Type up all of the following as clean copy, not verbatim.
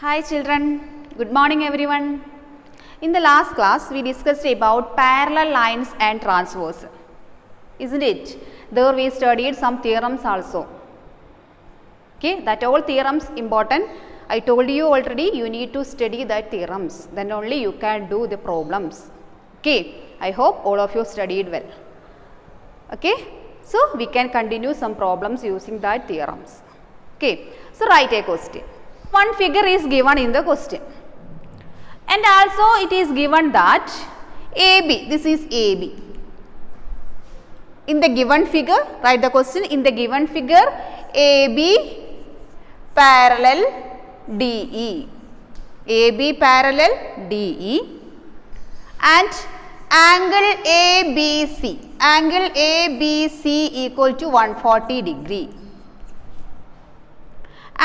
Hi children, good morning everyone. In the last class we discussed about parallel lines and transverse, isn't it? There we studied some theorems also. Okay, that all theorems important. I told you already you need to study that theorems, then only you can do the problems. Okay, I hope all of you studied well. Okay, so we can continue some problems using that theorems. Okay, so write a question. One figure is given in the question and also it is given that AB, this is AB. In the given figure, write the question, in the given figure AB parallel DE, AB parallel DE and angle ABC equal to 140 degree.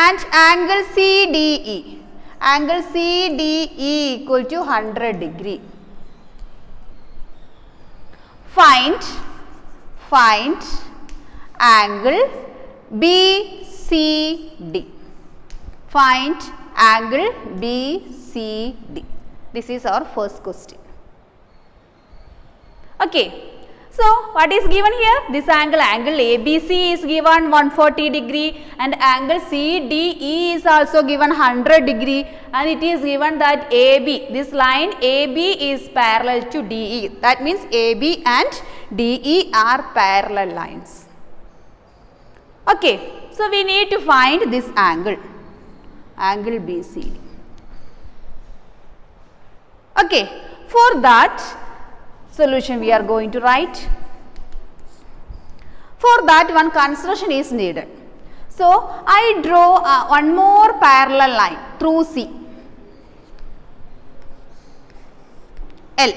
And angle CDE equal to 100 degree. Find angle BCD. Find angle BCD. This is our first question. Okay. So, what is given here? This angle ABC is given 140 degree and angle CDE is also given 100 degree and it is given that AB, this line AB is parallel to DE. That means AB and DE are parallel lines. Okay, so we need to find this angle BCD. Okay, for that solution we are going to write. For that one construction is needed. So, I draw one more parallel line through C, L.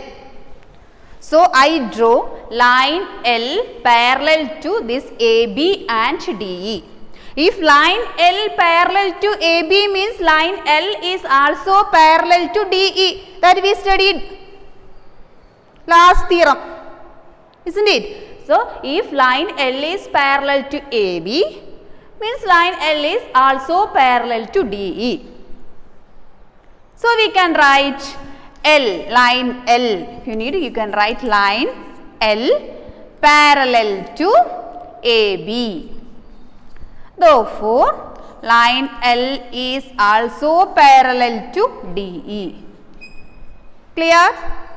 So, I draw line L parallel to this AB and DE. If line L parallel to AB means line L is also parallel to DE, that we studied last theorem, isn't it? So, if line L is parallel to AB means line L is also parallel to DE. So, we can write L, line L, you can write line L parallel to AB. Therefore, line L is also parallel to DE. Clear?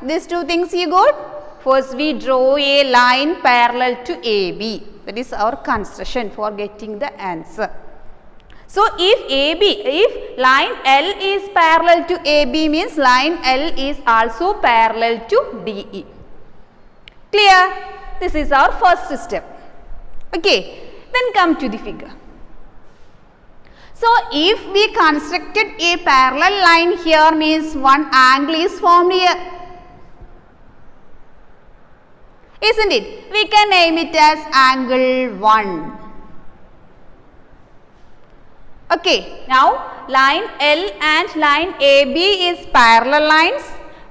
These two things you got? First we draw a line parallel to AB. That is our construction for getting the answer. So, if line L is parallel to AB means line L is also parallel to DE. Clear? This is our first step. Okay. Then come to the figure. So, if we constructed a parallel line here means one angle is formed here. Isn't it? We can name it as angle 1. Okay. Now, line L and line AB is parallel lines.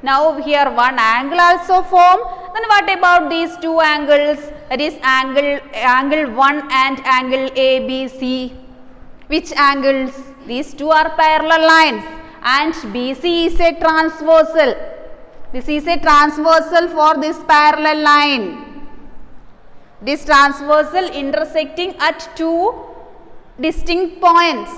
Now, here one angle also formed. Then what about these two angles? That is angle 1 and angle ABC. Which angles? These two are parallel lines and BC is a transversal. This is a transversal for this parallel line. This transversal intersecting at two distinct points.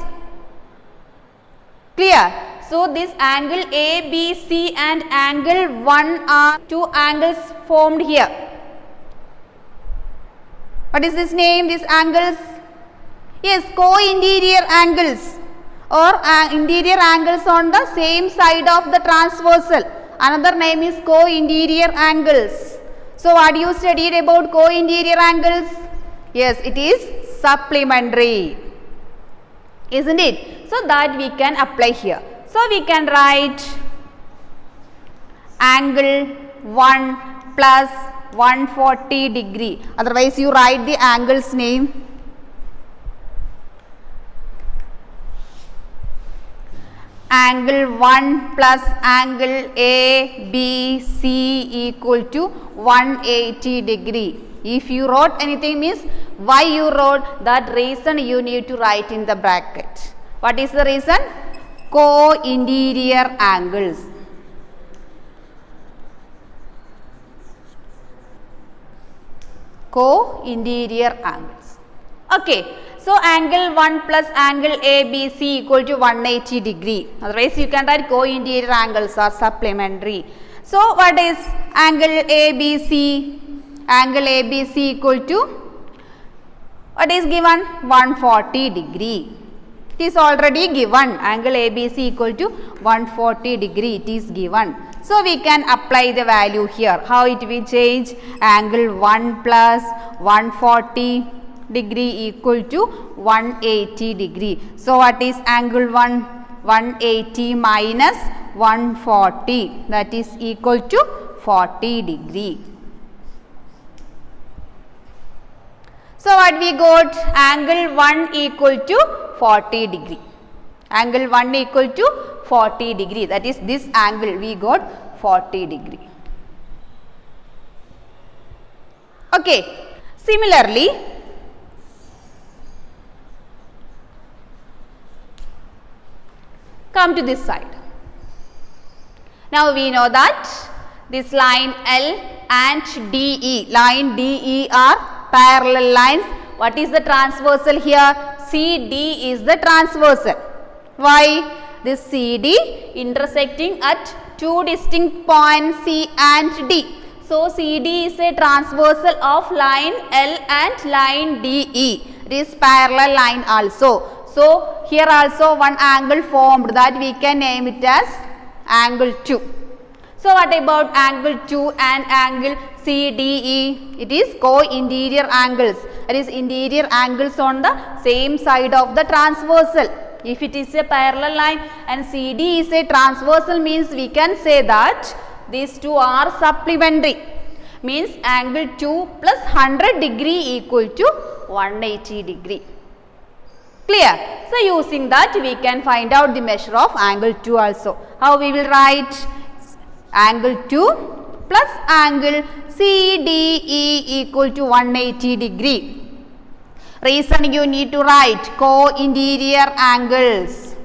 Clear? So, this angle ABC and angle 1 are two angles formed here. What is this name? These angles? Yes, co-interior angles or interior angles on the same side of the transversal. Another name is co-interior angles. So, what you studied about co-interior angles? Yes, it is supplementary, isn't it? So, that we can apply here. So, we can write angle 1 plus 140 degree. Otherwise, you write the angle's name. Angle 1 plus angle ABC equal to 180 degree. If you wrote anything means why you wrote, that reason you need to write in the bracket. What is the reason? co-interior angles. Co-interior angles. Okay. So, angle 1 plus angle ABC equal to 180 degree. Otherwise, you can write co-interior angles are supplementary. So, what is angle ABC? Angle ABC equal to, what is given? 140 degree. It is already given. Angle ABC equal to 140 degree. It is given. So, we can apply the value here. How it will change? Angle 1 plus 140 degree equal to 180 degree. So, what is angle 1? 180 minus 140, that is equal to 40 degree. So, what we got? Angle 1 equal to 40 degree. Angle 1 equal to 40 degree, that is this angle we got 40 degree. Okay. Similarly, come to this side. Now, we know that this line L and DE, line DE are parallel lines. What is the transversal here? CD is the transversal. Why? This CD intersecting at two distinct points C and D. So, CD is a transversal of line L and line DE. It is parallel line also. So, here also one angle formed, that we can name it as angle 2. So, what about angle 2 and angle CDE? It is co-interior angles. That is interior angles on the same side of the transversal. If it is a parallel line and CD is a transversal, means we can say that these two are supplementary. Means angle 2 plus 100 degree equal to 180 degree. Clear? So, using that we can find out the measure of angle 2 also. How we will write? Angle 2 plus angle CDE equal to 180 degree. Reason you need to write co-interior angles.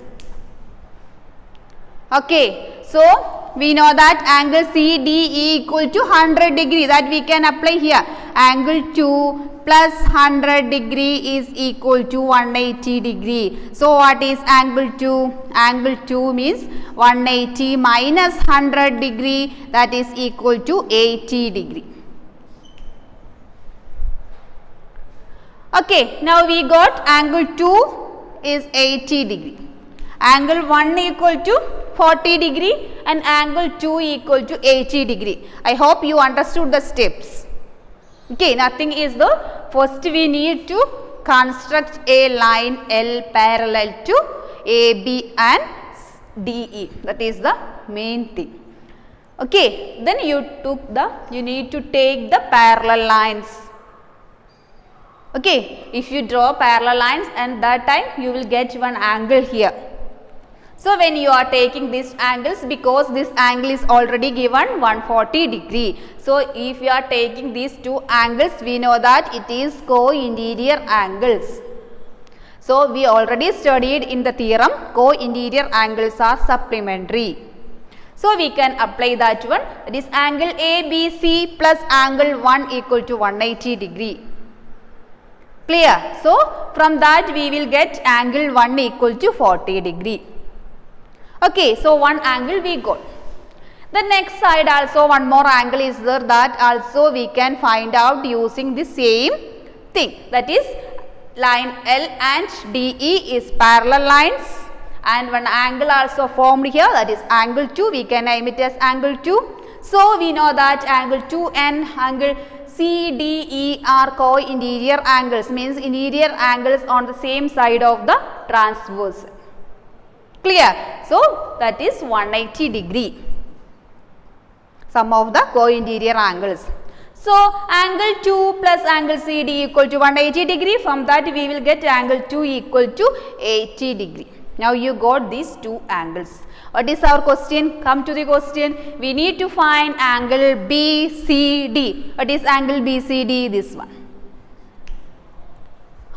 Okay. So, we know that angle CDE equal to 100 degree, that we can apply here. Angle 2 plus 100 degree is equal to 180 degree. So, what is angle 2? Angle 2 means 180 minus 100 degree, that is equal to 80 degree. Okay, now we got angle 2 is 80 degree. Angle 1 equal to 40 degree and angle 2 equal to 80 degree. I hope you understood the steps. Okay, nothing is the first we need to construct a line L parallel to AB and DE. That is the main thing. Okay, then you need to take the parallel lines. Okay, if you draw parallel lines, and that time you will get one angle here. So, when you are taking these angles, because this angle is already given 140 degree. So, if you are taking these two angles, we know that it is co-interior angles. So, we already studied in the theorem co-interior angles are supplementary. So, we can apply that one, that is angle ABC plus angle 1 equal to 180 degree. Clear? So, from that we will get angle 1 equal to 40 degree. Okay, so one angle we got. The next side also one more angle is there, that also we can find out using the same thing, that is line L and DE is parallel lines, and one angle also formed here, that is angle 2, we can name it as angle 2. So, we know that angle 2 and angle CDE are co-interior angles, means interior angles on the same side of the transverse. Clear? So, that is 180 degree, sum of the co-interior angles. So, angle 2 plus angle CD equal to 180 degree, from that we will get angle 2 equal to 80 degree. Now, you got these two angles. What is our question? Come to the question. We need to find angle BCD. What is angle BCD? This one.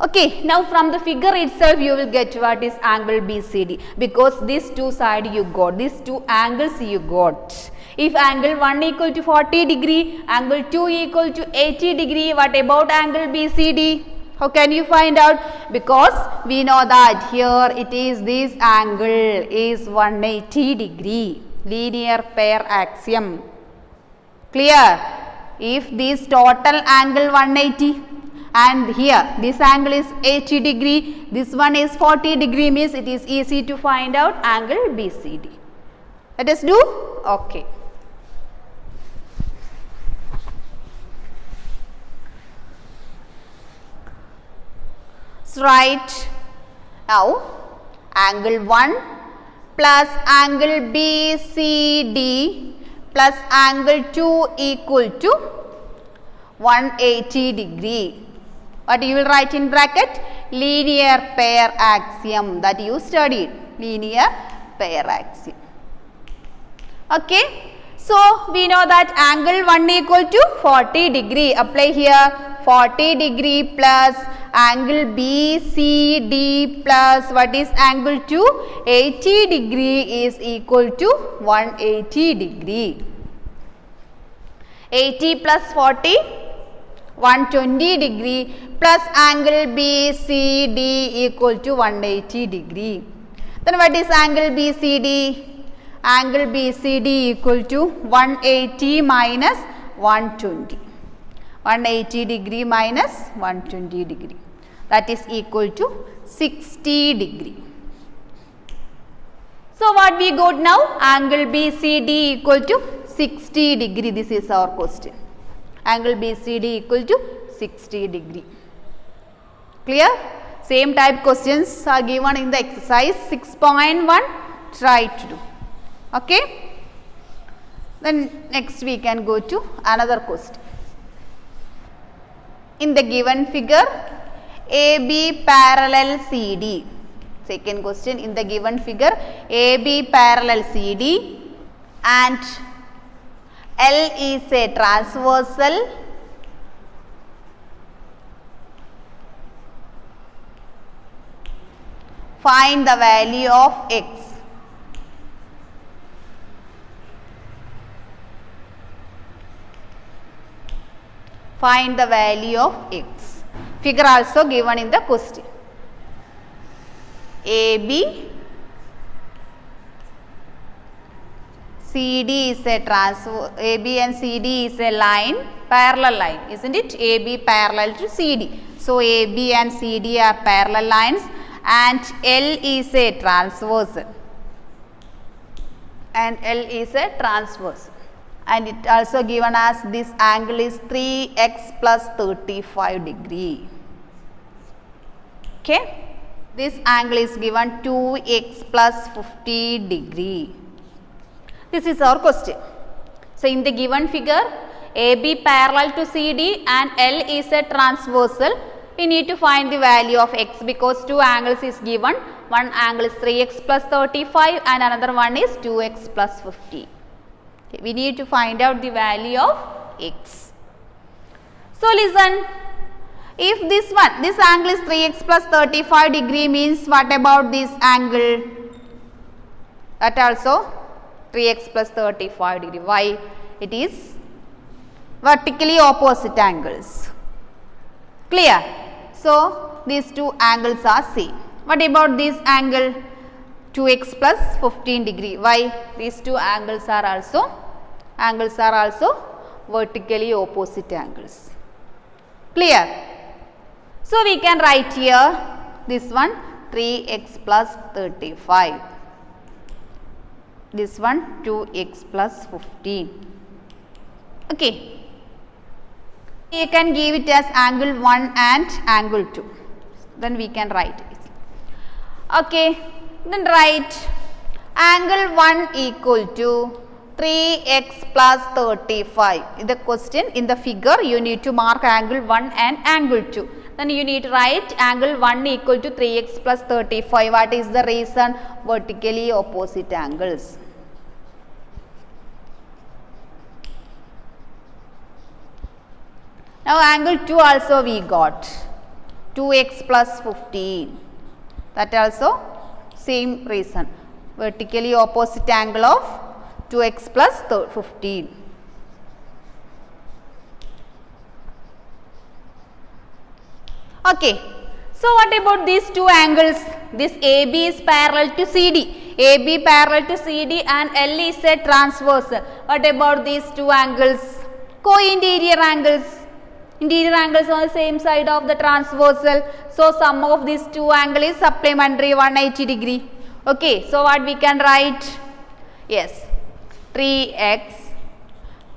Okay, now from the figure itself you will get what is angle BCD, because these two sides you got, these two angles you got. If angle 1 equal to 40 degree, angle 2 equal to 80 degree, what about angle BCD? How can you find out? Because we know that here it is, this angle is 180 degree, linear pair axiom. Clear? If this total angle 180 and here this angle is 80 degree, this one is 40 degree, means it is easy to find out angle BCD. Let us do? Okay. So write now angle 1 plus angle BCD plus angle 2 equal to 180 degree. What you will write in bracket? Linear pair axiom that you studied. Linear pair axiom. Okay. So we know that angle 1 equal to 40 degree. Apply here 40 degree plus angle BCD plus what is angle 2? 80 degree is equal to 180 degree. 80 plus 40, 120 degree plus angle BCD equal to 180 degree. Then what is angle BCD? Angle BCD equal to 180 minus 120. 180 degree minus 120 degree. That is equal to 60 degree. So what we got now? Angle BCD equal to 60 degree. This is our question. Angle BCD equal to 60 degree. Clear? Same type questions are given in the exercise 6.1. Try to do. Okay. Then next we can go to another question. In the given figure, AB parallel CD. Second question, in the given figure, AB parallel CD and L is a transversal . Find the value of X. Find the value of X. Figure also given in the question. AB, CD is a AB and CD is a line, parallel line, isn't it? AB parallel to CD. So AB and CD are parallel lines and L is a transversal. And L is a transversal. And it also given as this angle is 3x plus 35 degree. Okay. This angle is given 2x plus 50 degree. This is our question. So in the given figure, AB parallel to CD and L is a transversal. We need to find the value of X because two angles is given. One angle is 3x plus 35 and another one is 2x plus 50. We need to find out the value of X. So listen, if this angle is 3x plus 35 degree means what about this angle? That also 3x plus 35 degree. Why? It is vertically opposite angles. Clear? So these two angles are same. What about this angle? 2x plus 15 degree. Why? These two angles are also vertically opposite angles. Clear? So we can write here this one 3x plus 35. This one 2x plus 15. Okay. You can give it as angle 1 and angle 2. Then we can write it. Okay. Then write angle 1 equal to 3x plus 35. In the question, in the figure, you need to mark angle 1 and angle 2. Then you need to write angle 1 equal to 3x plus 35. What is the reason? Vertically opposite angles. Now angle 2 also we got. 2x plus 15. That also same reason. Vertically opposite angle of 2x plus 15. Okay. So what about these two angles? This AB is parallel to CD. AB parallel to CD and L is a transverse. What about these two angles? Co-interior angles. Interior angles on the same side of the transversal. So sum of these two angles is supplementary 180 degree. Okay. So what we can write? Yes. 3x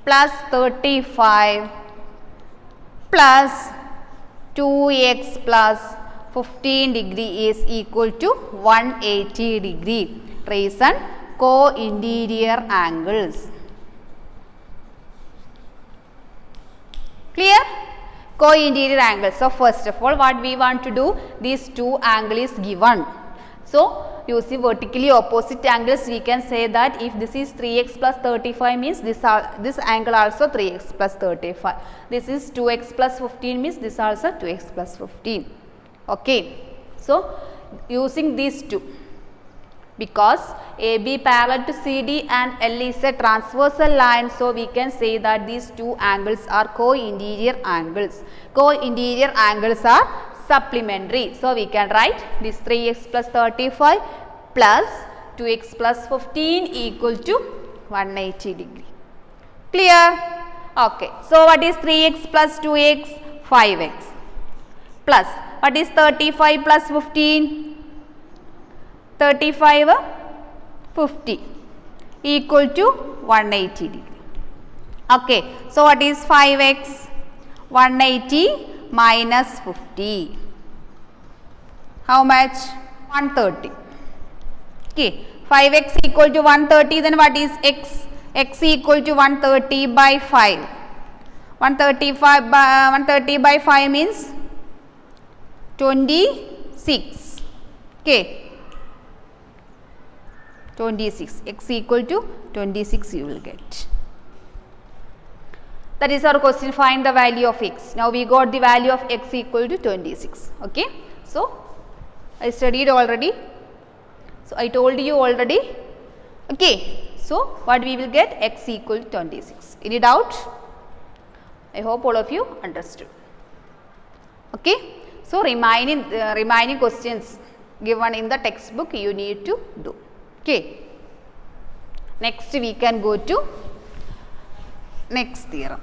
plus 35 plus 2x plus 15 degree is equal to 180 degree. Reason, co-interior angles. Clear? Co-interior angles. So first of all, what we want to do, these two angles is given. So using vertically opposite angles, we can say that if this is 3x plus 35 means this angle also 3x plus 35. This is 2x plus 15 means this also 2x plus 15. Okay. So using these two, because AB parallel to CD and L is a transversal line, so we can say that these two angles are co-interior angles. Co-interior angles are supplementary. So we can write this 3x plus 35 plus 2x plus 15 equal to 180 degree. Clear? Okay. So what is 3x plus 2x? 5x. Plus what is 35 plus 15? 35 50 equal to 180 degree. Okay. So what is 5x? 180 minus 50. How much? 130. Okay. 5x equal to 130, then what is x? X equal to 130 by 5. 130 by 5 means 26. Okay. 26. X equal to 26 you will get. That is our question. Find the value of x. Now we got the value of x equal to 26. Okay. So I studied already. So I told you already. Okay. So what we will get? X equal to 26. Any doubt? I hope all of you understood. Okay. So remaining questions given in the textbook you need to do. Okay. Next we can go to next theorem.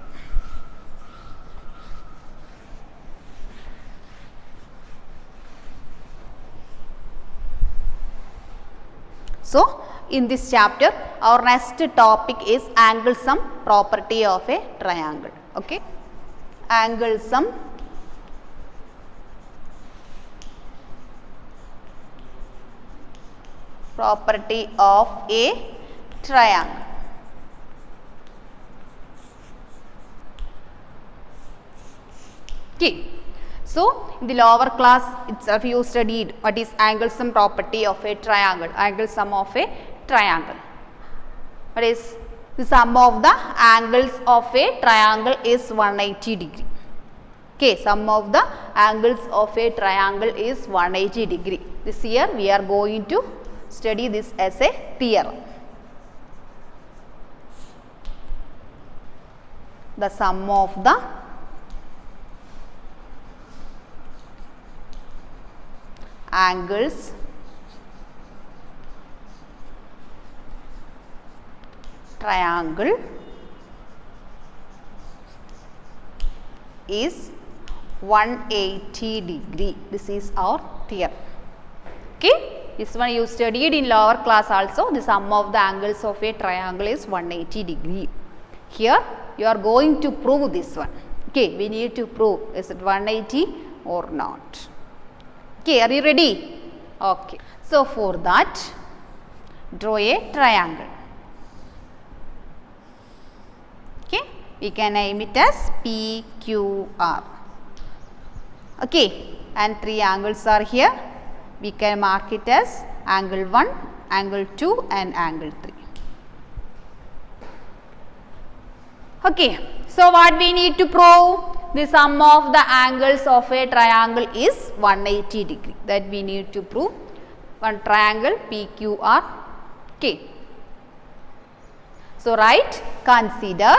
So in this chapter our next topic is angle sum property of a triangle. Okay. Angle sum property of a triangle. Okay. So in the lower class itself you studied what is angle sum property of a triangle. Angle sum of a triangle. What is the sum of the angles of a triangle is 180 degree. Okay, sum of the angles of a triangle is 180 degree. This year we are going to study this as a theorem. The sum of the angles triangle is 180 degree. This is our theorem. Okay. This one you studied in lower class also. The sum of the angles of a triangle is 180 degree. Here you are going to prove this one. Okay. We need to prove is it 180 or not. Okay. Are you ready? Okay. So for that draw a triangle. Okay. We can name it as PQR. Okay. And three angles are here. We can mark it as angle 1, angle 2 and angle 3. Okay. So what we need to prove? the sum of the angles of a triangle is 180 degree. That we need to prove. One triangle PQR. Okay. So write, consider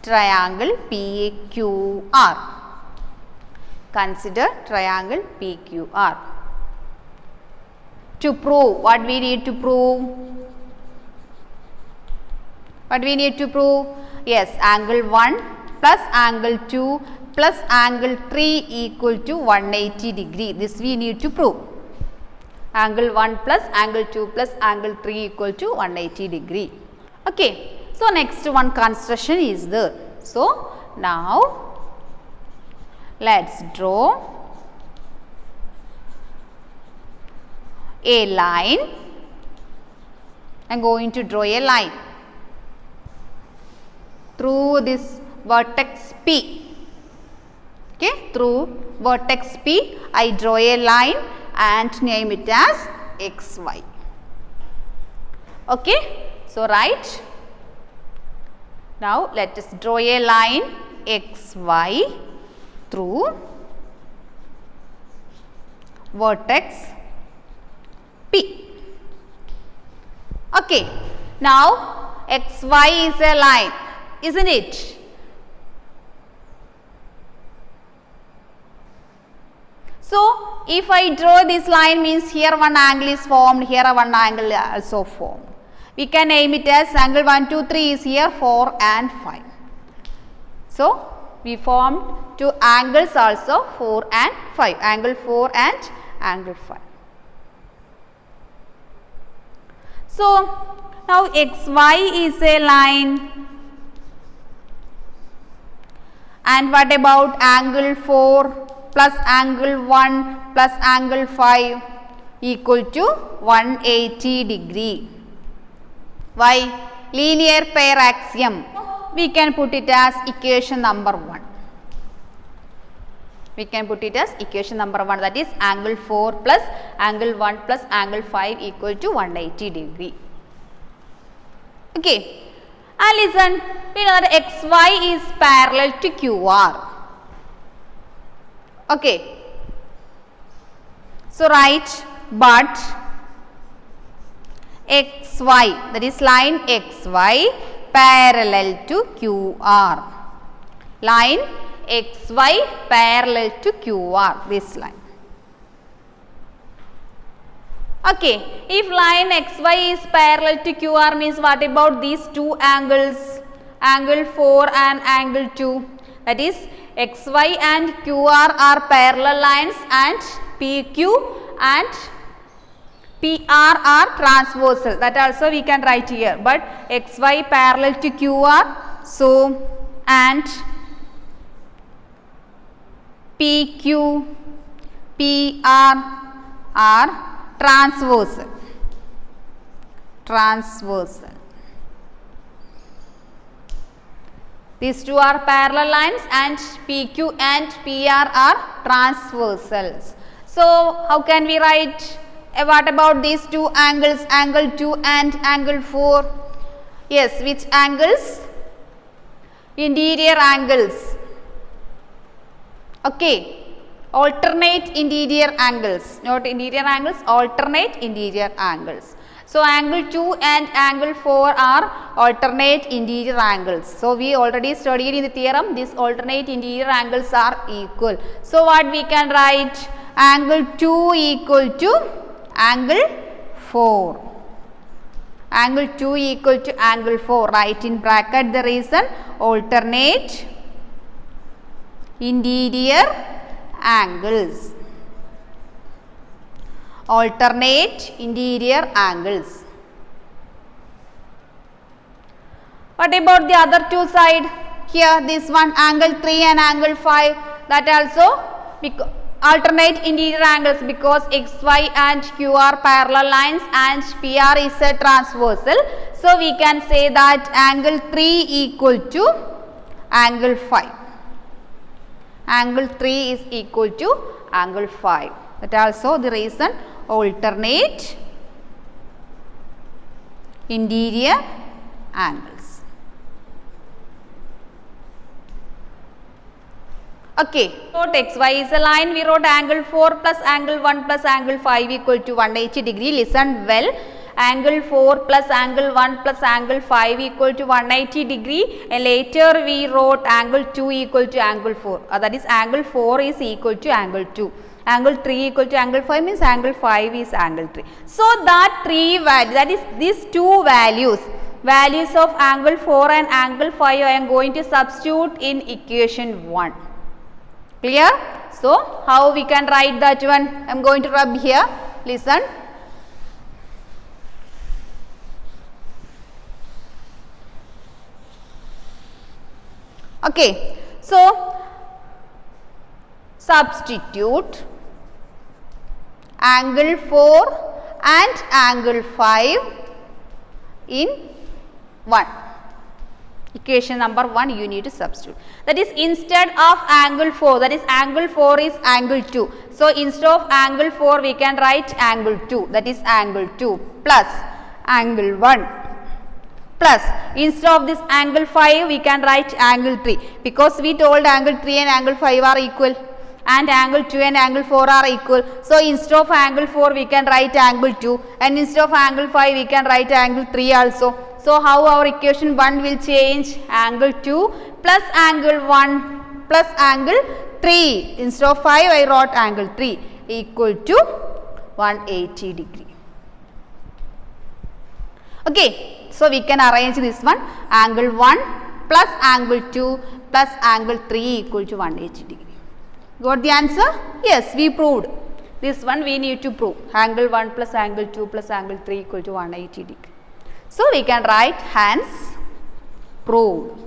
triangle PQR. Consider triangle PQR. To prove, what we need to prove? What we need to prove? Yes, angle 1 plus angle 2 plus angle 3 equal to 180 degree. This we need to prove. Angle 1 plus angle 2 plus angle 3 equal to 180 degree. Okay. So, next one construction is there. So, now let us draw a line. I am going to draw a line through this vertex P. Okay, through vertex P, I draw a line and name it as XY. Okay, so write. Now, let us draw a line XY through vertex P. Okay. Now, XY is a line, isn't it? So, if I draw this line, means here one angle is formed, here one angle is also formed. We can name it as angle 1, 2, 3 is here, 4 and 5. So, we formed two angles also, 4 and 5, angle 4 and angle 5. So, now XY is a line, and what about angle 4 plus angle 1 plus angle 5 equal to 180 degree. Why? Linear pair axiom. We can put it as equation number 1. We can put it as equation number 1, that is angle 4 plus angle 1 plus angle 5 equal to 180 degree. Okay. And listen, we know that XY is parallel to QR. Okay. So write, but XY, that is line XY parallel to QR. Line XY parallel to QR, this line. Okay, if line XY is parallel to QR, means what about these two angles, angle 4 and angle 2, that is XY and QR are parallel lines and PQ and PR are transversal, that also we can write here, but XY parallel to QR, so and PQ, PR are transversal. These two are parallel lines and PQ and PR are transversals. So, how can we write? What about these two angles, angle 2 and angle 4? Yes, which angles? Interior angles. Okay, alternate interior angles, not interior angles, alternate interior angles. So, angle 2 and angle 4 are alternate interior angles. So, we already studied in the theorem, these alternate interior angles are equal. So, what we can write? Angle 2 equal to angle 4. Angle 2 equal to angle 4. Write in bracket the reason, alternate interior angles. Alternate interior angles. What about the other two side? Here this one angle 3 and angle 5, that also alternate interior angles because XY and Q are parallel lines and PR is a transversal. So, we can say that angle 3 equal to angle 5. Angle 3 is equal to angle 5. That also the reason, alternate interior angles. Okay, so XY is a line. We wrote angle 4 plus angle 1 plus angle 5 equal to 180 degree. Listen well. Angle 4 plus angle 1 plus angle 5 equal to 180 degree, and later we wrote angle 2 equal to angle 4. That is angle 4 is equal to angle 2. Angle 3 equal to angle 5 means angle 5 is angle 3. So that three values, that is these two values of angle 4 and angle 5 I am going to substitute in equation 1. Clear? So how we can write that one? I am going to rub here. Listen. Okay, so substitute angle 4 and angle 5 in 1. Equation number 1 you need to substitute. That is, instead of angle 4, that is angle 4 is angle 2. So instead of angle 4 we can write angle 2, that is angle 2 plus angle 1. Plus, instead of this angle 5 we can write angle 3, because we told angle 3 and angle 5 are equal and angle 2 and angle 4 are equal. So instead of angle 4 we can write angle 2, and instead of angle 5 we can write angle 3 also. So how our equation 1 will change? Angle 2 plus angle 1 plus angle 3. Instead of 5 I wrote angle 3 equal to 180 degree. Okay. So we can arrange this one, angle 1 plus angle 2 plus angle 3 equal to 180 degree. Got the answer? Yes, we proved. This one we need to prove. Angle 1 plus angle 2 plus angle 3 equal to 180 degree. So we can write hence proved.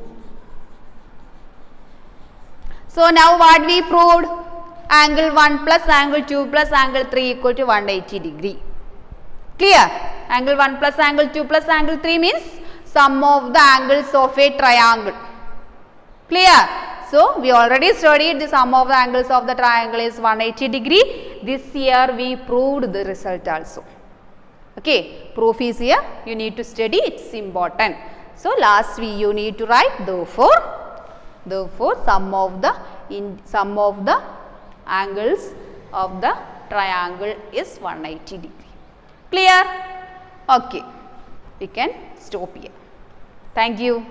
So now what we proved? Angle 1 plus angle 2 plus angle 3 equal to 180 degree. Clear? Angle 1 plus angle 2 plus angle 3 means sum of the angles of a triangle. Clear? So we already studied the sum of the angles of the triangle is 180 degree. This year we proved the result also. Okay, proof is here. You need to study, it's important. So last you need to write therefore sum of the angles of the triangle is 180 degree. Clear? Okay, we can stop here. Thank you.